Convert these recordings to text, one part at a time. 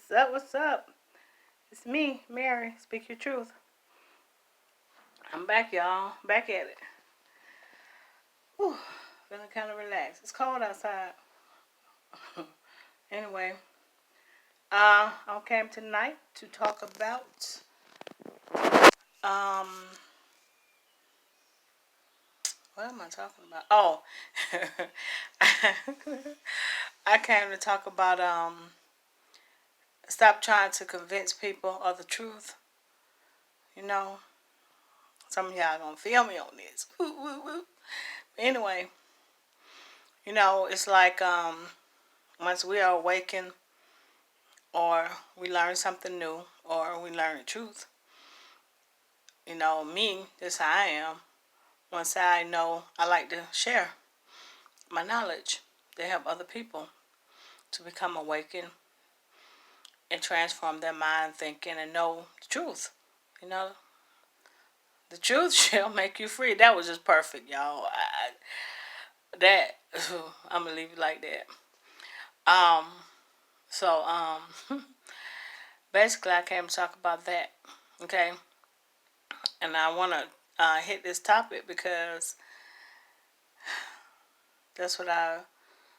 What's up? What's up? It's me, Mary. Speak your truth. I'm back, y'all. Back at it. Whew. Feeling kind of relaxed. It's cold outside. Anyway, I came tonight to talk about um. What am I talking about? Oh, I came to talk about stop trying to convince people of the truth. You know, some of y'all gonna feel me on this. Woo, woo, woo. Anyway, it's like once we are awakened or we learn something new or we learn the truth, me, this how I am. Once I know, I like to share my knowledge to help other people to become awakened and transform their mind thinking and know the truth. You know, the truth shall make you free. That was just perfect, y'all. That I'm gonna leave it like that. Um, so basically, I came to talk about that. Okay, and I want to hit this topic because that's what I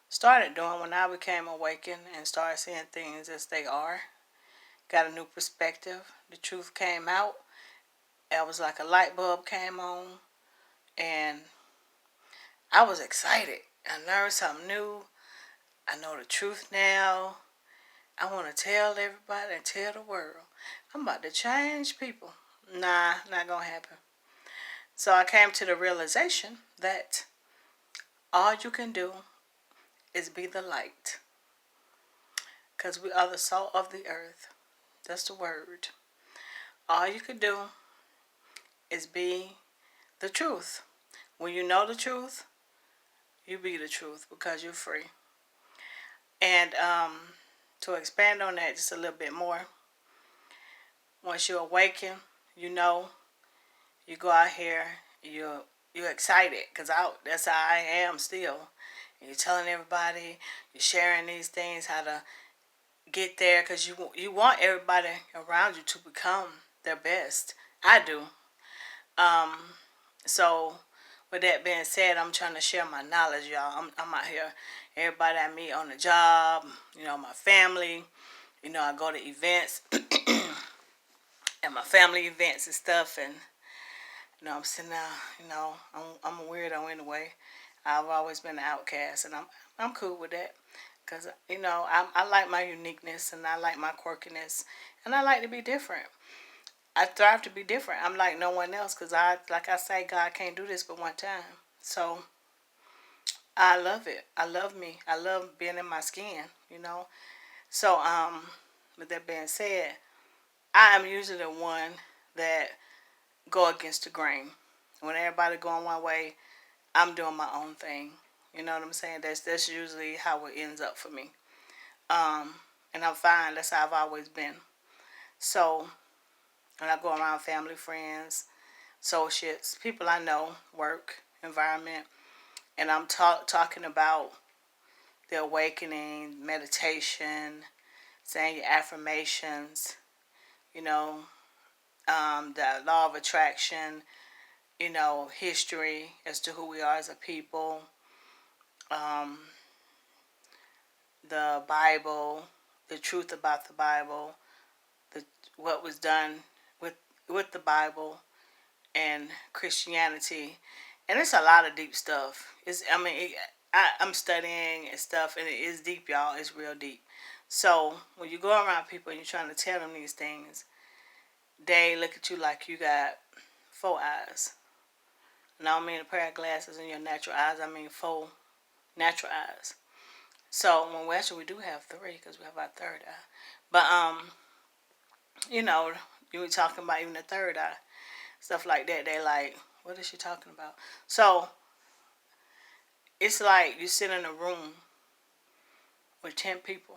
started doing when I became awakened and started seeing things as they are. Got a new perspective. The truth came out. It was like a light bulb came on, and I was excited. I learned something new. I know the truth now. I want to tell everybody and tell the world. I'm about to change people. Nah, not gonna happen. So I came to the realization that all you can do is be the light. Because we are the salt of the earth. That's the word. All you can do is be the truth. When you know the truth, you be the truth because you're free. And to expand on that just a little bit more, once you awaken, you know, you go out here, you're excited because that's how I am still. And you're telling everybody, you're sharing these things, how to get there because you want everybody around you to become their best. I do. Um, so with that being said, I'm trying to share my knowledge, y'all. I'm out here. Everybody I meet on the job, my family. I go to events and my family events and stuff, and I'm sitting there. I'm a weirdo anyway. I've always been an outcast, and I'm cool with that. Because, I like my uniqueness and I like my quirkiness and I like to be different. I thrive to be different. I'm like no one else because like I say, God can't do this but one time. So I love it. I love me. I love being in my skin. So, with that being said, I am usually the one that go against the grain. When everybody going one way, I'm doing my own thing. You know what I'm saying? That's usually how it ends up for me. Um, and I'm fine. That's how I've always been. So when I go around family, friends, associates, people I know, work, environment, and I'm talking about the awakening, meditation, saying your affirmations, you know, the law of attraction, history as to who we are as a people, um, the Bible, the truth about the Bible, the what was done with with the Bible and Christianity, and it's a lot of deep stuff. I'm studying and stuff, and it is deep, y'all. It's real deep. So when you go around people and you're trying to tell them these things, they look at you like you got four eyes. And I don't mean a pair of glasses in your natural eyes. I mean four natural eyes. So when we do have three because we have our third eye. But you know, you were talking about even the third eye, stuff like that. They like, what is she talking about? So it's like you sit in a room with 10 people.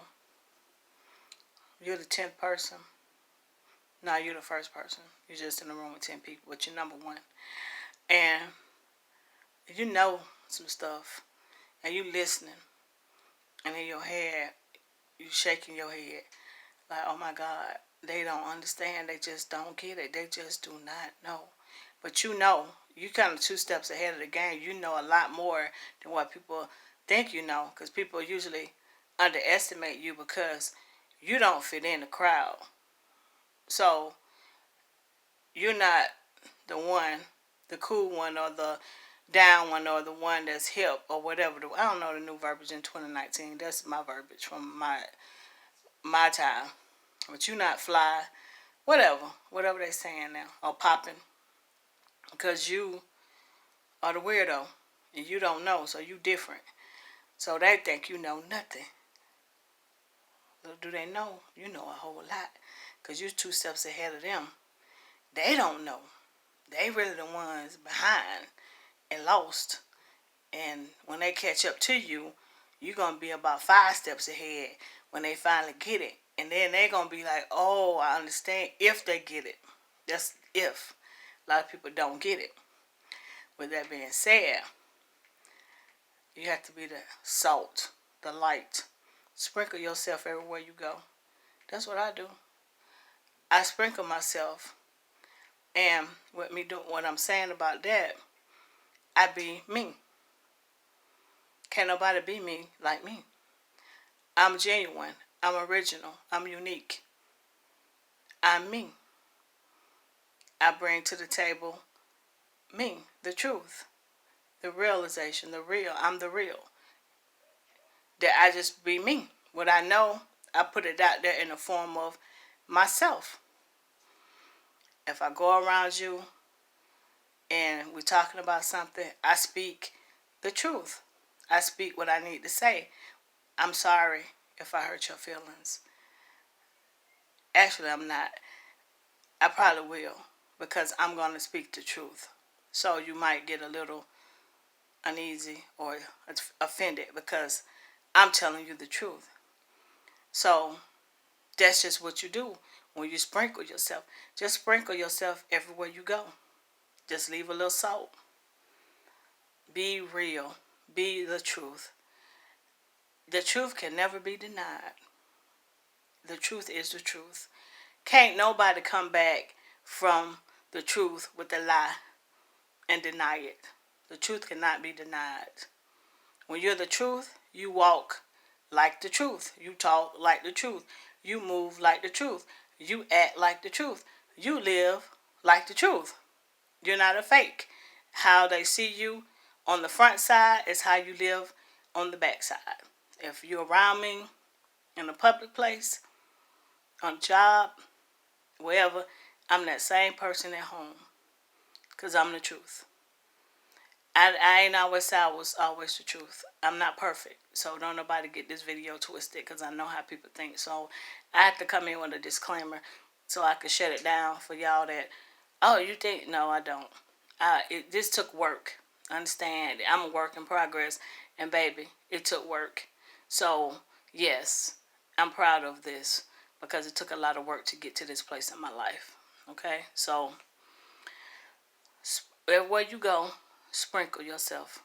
You're the 10th person. No, you're the first person. You're just in a room with 10 people, but you're number one. And you know some stuff, and you listening, and in your head, you shaking your head. Like, oh my God, they don't understand. They just don't get it. They just do not know. But you kind of two steps ahead of the game. You know a lot more than what people think you know, because people usually underestimate you because you don't fit in the crowd. So you're not the one, the cool one, or the down one, or the one that's hip, or whatever. I don't know the new verbiage in 2019. That's my verbiage from my time. But you not fly, whatever they saying now, or popping, because you are the weirdo, and you don't know, so you different. So they think you know nothing. Little do they know, you know a whole lot, because you're two steps ahead of them. They don't know. They really the ones behind and lost. And when they catch up to you, you're going to be about 5 steps ahead when they finally get it. And then they're going to be like, oh, I understand, if they get it. That's if. A lot of people don't get it. With that being said, you have to be the salt, the light. Sprinkle yourself everywhere you go. That's what I do. I sprinkle myself. And with me doing what I'm saying about that, I be me. Can't nobody be me like me. I'm genuine. I'm original. I'm unique. I'm me. I bring to the table me, the truth, the realization, the real. I'm the real. That I just be me. What I know, I put it out there in the form of myself. If I go around you and we're talking about something, I speak the truth. I speak what I need to say. I'm sorry if I hurt your feelings. Actually, I'm not. I probably will, because I'm going to speak the truth. So you might get a little uneasy or offended because I'm telling you the truth. So that's just what you do when you sprinkle yourself. Just sprinkle yourself everywhere you go. Just leave a little salt. Be real. Be the truth. The truth can never be denied. The truth is the truth. Can't nobody come back from the truth with a lie and deny it. The truth cannot be denied. When you're the truth, you walk like the truth. You talk like the truth. You move like the truth. You act like the truth. You live like the truth. You're not a fake. How they see you on the front side is how you live on the back side. If you're around me in a public place, on a job, wherever, I'm that same person at home. Because I'm the truth. I ain't always say I was always the truth. I'm not perfect. So don't nobody get this video twisted, because I know how people think. So I have to come in with a disclaimer so I can shut it down for y'all that, oh, you think? No, I don't. This took work. Understand? I'm a work in progress. And baby, it took work. So yes, I'm proud of this because it took a lot of work to get to this place in my life. Okay? So everywhere you go, sprinkle yourself.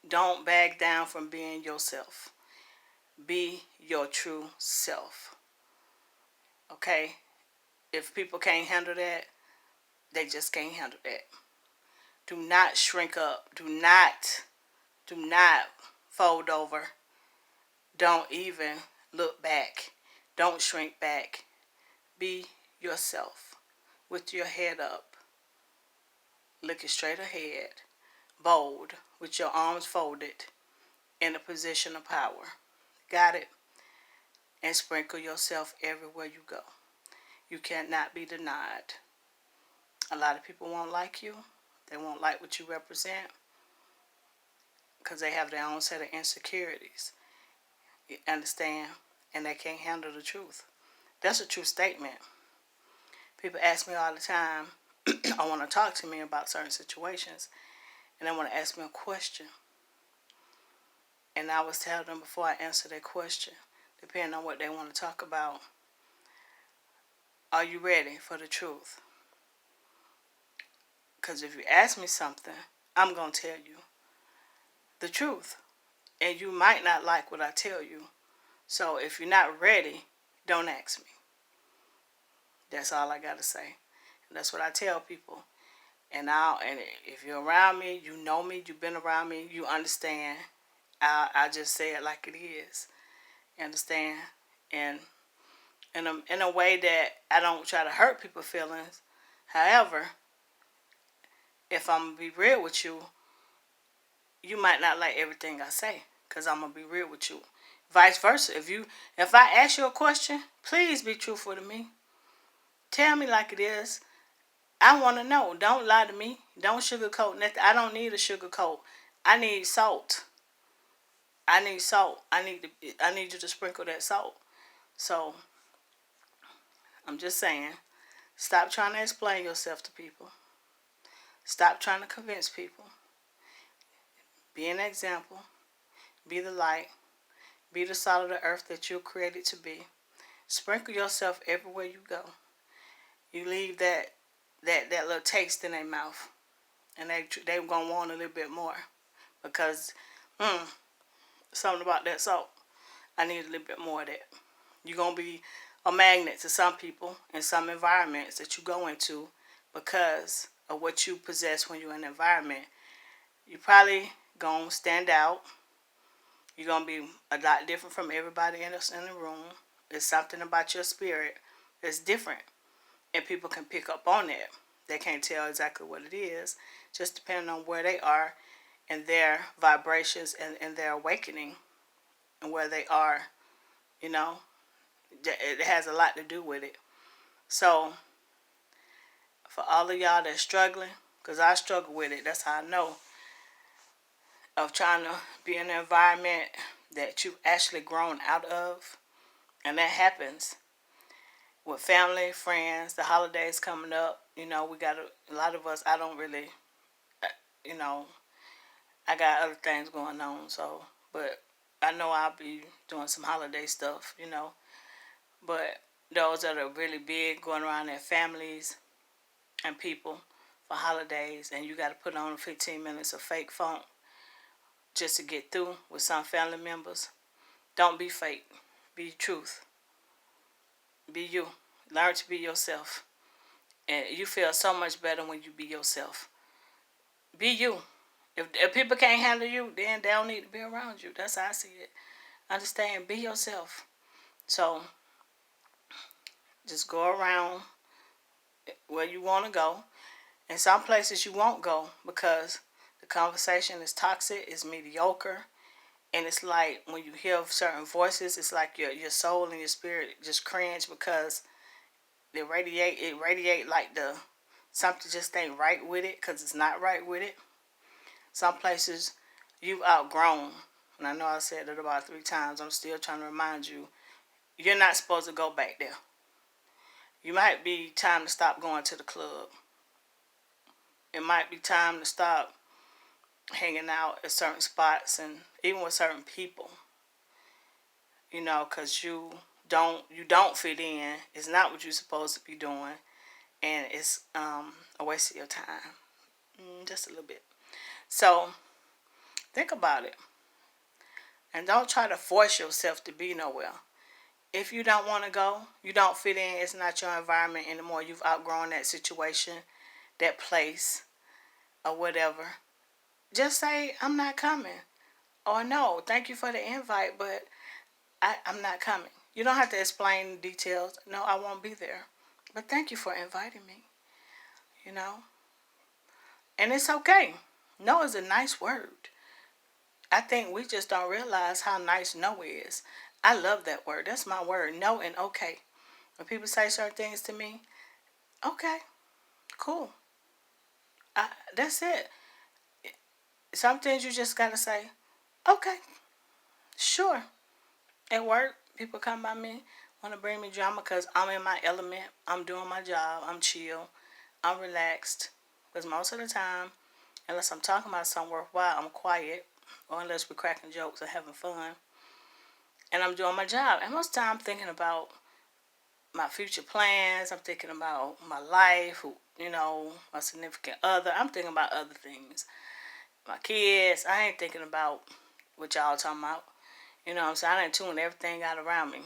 Don't back down from being yourself. Be your true self. Okay? If people can't handle that, they just can't handle that. Do not shrink up. Do not fold over. Don't even look back. Don't shrink back. Be yourself with your head up, looking straight ahead, bold, with your arms folded, in a position of power. Got it? And sprinkle yourself everywhere you go. You cannot be denied. A lot of people won't like you. They won't like what you represent because they have their own set of insecurities. You understand? And they can't handle the truth. That's a true statement. People ask me all the time, I want to talk to me about certain situations, and they want to ask me a question. And I always tell them before I answer their question, depending on what they want to talk about, are you ready for the truth? Because if you ask me something, I'm going to tell you the truth. And you might not like what I tell you. So if you're not ready, don't ask me. That's all I got to say. And that's what I tell people. And if you're around me, you know me, you've been around me, you understand. I just say it like it is. You understand? And in a way that I don't try to hurt people's feelings. However, if I'm gonna be real with you, you might not like everything I say, cause I'm gonna be real with you. Vice versa. If I ask you a question, please be truthful to me. Tell me like it is. I want to know. Don't lie to me. Don't sugarcoat nothing. I don't need a sugarcoat. I need salt. I need salt. I need you to sprinkle that salt. So I'm just saying, stop trying to explain yourself to people. Stop trying to convince people. Be an example. Be the light. Be the salt of the earth that you're created to be. Sprinkle yourself everywhere you go. You leave that little taste in their mouth, and they gonna want a little bit more, because something about that salt. I need a little bit more of that. You're gonna be a magnet to some people in some environments that you go into because of what you possess when you're in an environment. You probably gonna stand out. You're gonna be a lot different from everybody in the room. There's something about your spirit that's different, and people can pick up on it. They can't tell exactly what it is, just depending on where they are and their vibrations and their awakening and where they are. You know, it has a lot to do with it. So, for all of y'all that's struggling, because I struggle with it, that's how I know, of trying to be in an environment that you've actually grown out of, and that happens with family, friends, the holidays coming up. We got a lot of us. I don't really, you know, I got other things going on. So, but I know I'll be doing some holiday stuff. But those that are really big, going around their families and people for holidays, and you got to put on 15 minutes of fake funk just to get through with some family members. Don't be fake. Be truth. Be you. Learn to be yourself. And you feel so much better when you be yourself. Be you. If people can't handle you, then they don't need to be around you. That's how I see it. Understand? Be yourself. So, just go around where you want to go. And some places you won't go because the conversation is toxic, it's mediocre. And it's like when you hear certain voices, it's like your soul and your spirit just cringe because it radiate like something just ain't right with it, because it's not right with it. Some places you've outgrown, and I know I said it about 3 times. I'm still trying to remind you, you're not supposed to go back there. You might be time to stop going to the club. It might be time to stop hanging out at certain spots and even with certain people. Because you don't fit in. It's not what you're supposed to be doing, and it's a waste of your time, just a little bit. So think about it, and don't try to force yourself to be nowhere. If you don't want to go, you don't fit in. It's not your environment anymore. You've outgrown that situation, that place, or whatever. Just say, I'm not coming. Or no, thank you for the invite, but I'm not coming. You don't have to explain details. No, I won't be there. But thank you for inviting me. You know? And it's okay. No is a nice word. I think we just don't realize how nice no is. I love that word. That's my word. No and okay. When people say certain things to me, okay, cool. That's it. Some things you just gotta say, okay, sure. At work, people come by me, want to bring me drama because I'm in my element. I'm doing my job. I'm chill. I'm relaxed. Because most of the time, unless I'm talking about something worthwhile, I'm quiet. Or unless we're cracking jokes or having fun. And I'm doing my job. And most of the time, I'm thinking about my future plans. I'm thinking about my life, my significant other. I'm thinking about other things. My kids. I ain't thinking about what y'all talking about. You know what I'm saying? I done tuned everything out around me.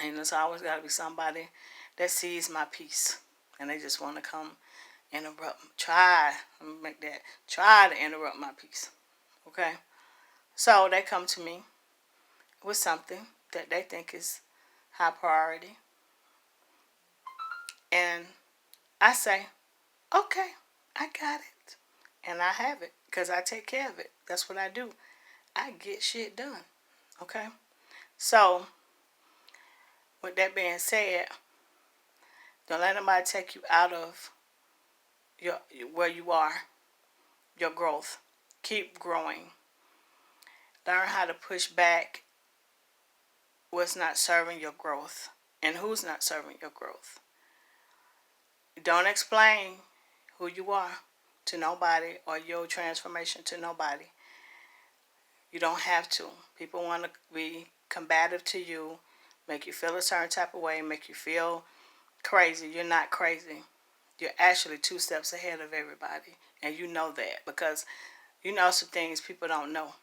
And it's always got to be somebody that sees my peace. And they just want to come interrupt. Let me make that. Try to interrupt my peace. Okay? So they come to me with something that they think is high priority. And I say, okay, I got it. And I have it because I take care of it. That's what I do. I get shit done. Okay? So, with that being said, don't let nobody take you out of your where you are, your growth. Keep growing. Learn how to push back what's not serving your growth and who's not serving your growth. Don't explain who you are to nobody or your transformation to nobody. You don't have to. People want to be combative to you, make you feel a certain type of way, make you feel crazy. You're not crazy. You're actually 2 steps ahead of everybody. And you know that because you know some things people don't know.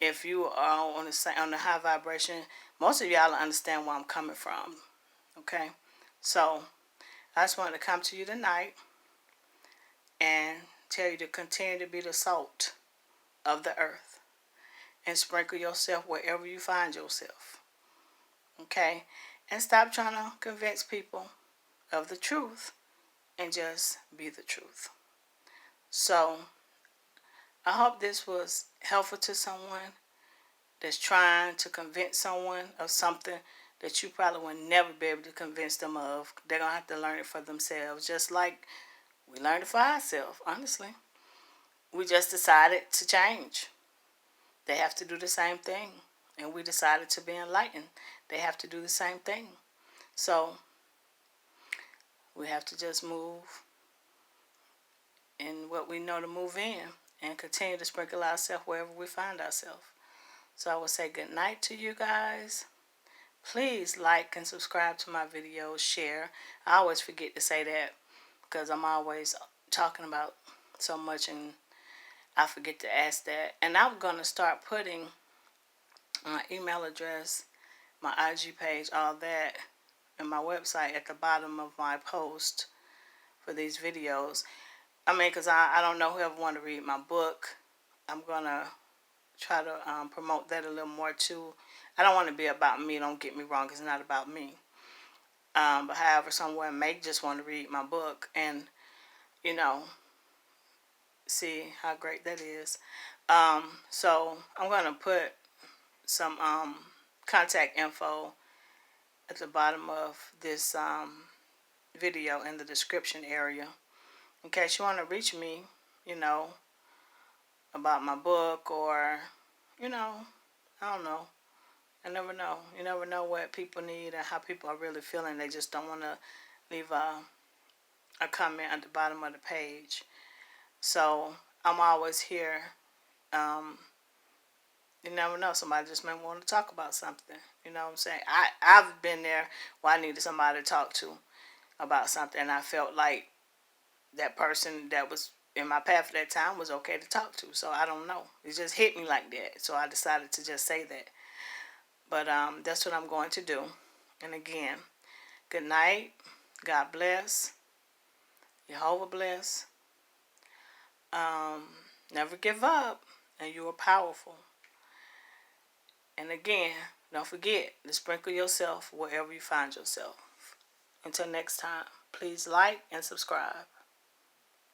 If you are on the high vibration, most of y'all understand where I'm coming from. Okay? So, I just wanted to come to you tonight and tell you to continue to be the salt of the earth and sprinkle yourself wherever you find yourself. Okay? And stop trying to convince people of the truth and just be the truth. So, I hope this was helpful to someone that's trying to convince someone of something that you probably will never be able to convince them of. They're going to have to learn it for themselves, just like we learned it for ourselves, honestly. We just decided to change. They have to do the same thing. And we decided to be enlightened. They have to do the same thing. So, we have to just move in what we know to move in and continue to sprinkle ourselves wherever we find ourselves. So I will say good night to you guys. Please like and subscribe to my videos, share. I always forget to say that because I'm always talking about so much and I forget to ask that. And I'm going to start putting my email address, my IG page, all that, and my website at the bottom of my post for these videos. I mean, because I don't know whoever want to read my book. I'm going to try to promote that a little more too. I don't want to be about me, don't get me wrong, it's not about me. But however, someone may just want to read my book and, you know, see how great that is. So I'm going to put some contact info at the bottom of this video in the description area in case you want to reach me, you know, about my book or, you know, I don't know. I never know. You never know what people need and how people are really feeling. They just don't want to leave a comment at the bottom of the page. So I'm always here. You never know. Somebody just may want to talk about something. You know what I'm saying? I've been there where I needed somebody to talk to about something. And I felt like that person that was in my path at that time was okay to talk to. So I don't know. It just hit me like that. So I decided to just say that. But that's what I'm going to do. And again, good night. God bless. Jehovah bless. Never give up. And you are powerful. And again, don't forget to sprinkle yourself wherever you find yourself. Until next time, please like and subscribe.